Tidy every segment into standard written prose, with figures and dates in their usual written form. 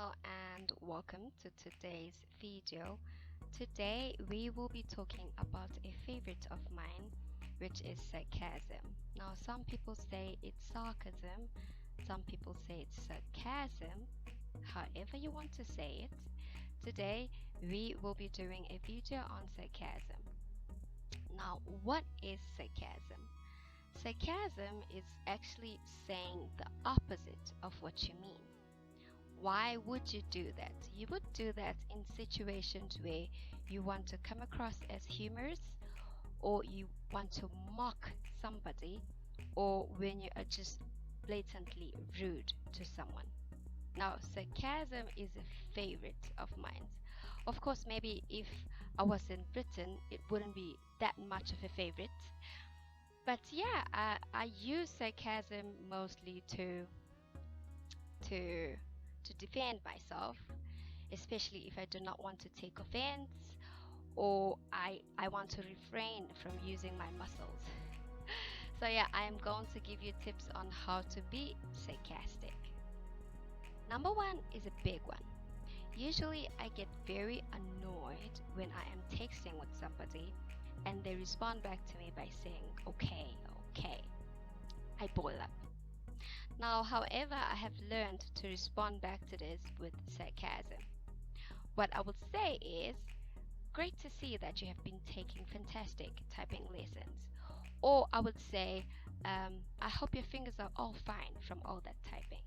Hello and welcome to today's video. Today we will be talking about a favorite of mine, which is sarcasm. Now some people say it's sarcasm, some people say it's sarcasm, however you want to say it. Today we will be doing a video on sarcasm. Now what is sarcasm? Sarcasm is actually saying the opposite of what you mean. Why would you do that? You would do that in situations where you want to come across as humorous, or you want to mock somebody, or when you are just blatantly rude to someone. Now, sarcasm is a favorite of mine. Of course, maybe if I was in Britain, it wouldn't be that much of a favorite. But yeah, I use sarcasm mostly to defend myself, especially if I do not want to take offense, or I want to refrain from using my muscles. So yeah, I am going to give you tips on how to be sarcastic. Number one is a big one. Usually I get very annoyed when I am texting with somebody and they respond back to me by saying okay. I boil up. Now, however, I have learned to respond back to this with sarcasm. What I would say is, great to see that you have been taking fantastic typing lessons. Or I would say, I hope your fingers are all fine from all that typing.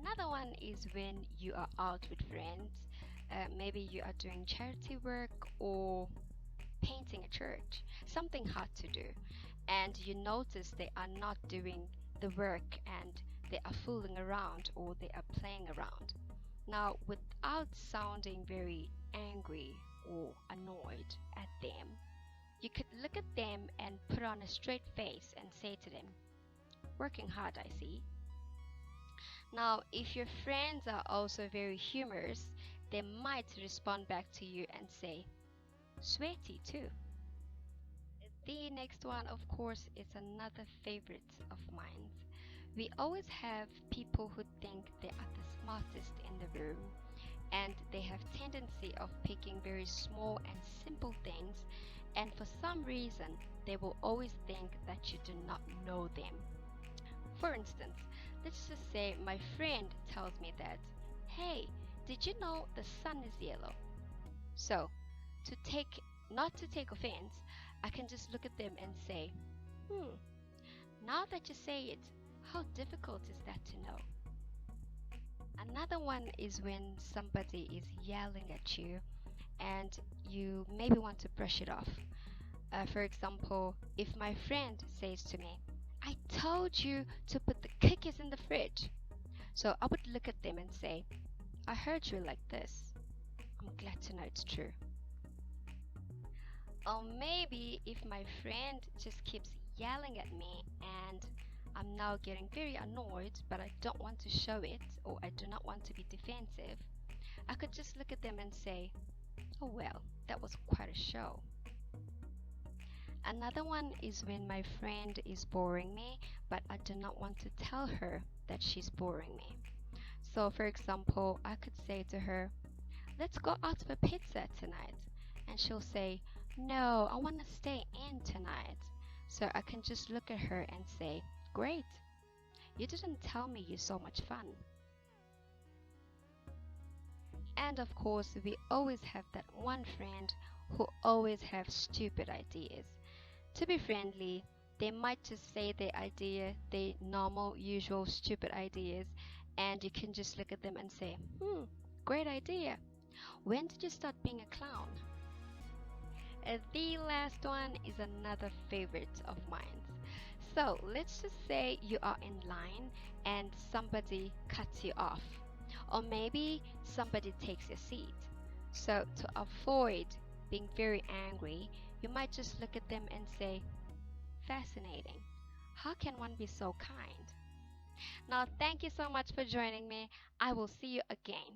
Another one is when you are out with friends, maybe you are doing charity work or painting a church, something hard to do, and you notice they are not doing the work and they are fooling around or they are playing around. Now, without sounding very angry or annoyed at them, you could look at them and put on a straight face and say to them, working hard, I see. Now, if your friends are also very humorous, they might respond back to you and say, sweaty too. The next one, of course, is another favorite of mine. We always have people who think they are the smartest in the room, and they have tendency of picking very small and simple things, and for some reason they will always think that you do not know them. For instance, let's just say my friend tells me that, hey, did you know the sun is yellow? So, not to take offense, I can just look at them and say, now that you say it, how difficult is that to know? Another one is when somebody is yelling at you and you maybe want to brush it off. For example, if my friend says to me, I told you to put the cookies in the fridge. So I would look at them and say, I heard you like this. I'm glad to know it's true. Or maybe if my friend just keeps yelling at me and I'm now getting very annoyed, but I don't want to show it, or I do not want to be defensive, I could just look at them and say, oh well, that was quite a show. Another one is when my friend is boring me, but I do not want to tell her that she's boring me. So for example, I could say to her, let's go out for pizza tonight. And she'll say, no, I want to stay in tonight. So I can just look at her and say, great, you didn't tell me you're so much fun. And of course, we always have that one friend who always have stupid ideas. To be friendly, they might just say their idea, their normal, usual, stupid ideas, and you can just look at them and say, great idea. When did you start being a clown? The last one is another favorite of mine. So let's just say you are in line and somebody cuts you off, or maybe somebody takes your seat. So to avoid being very angry, you might just look at them and say, fascinating. How can one be so kind? Now, thank you so much for joining me. I will see you again.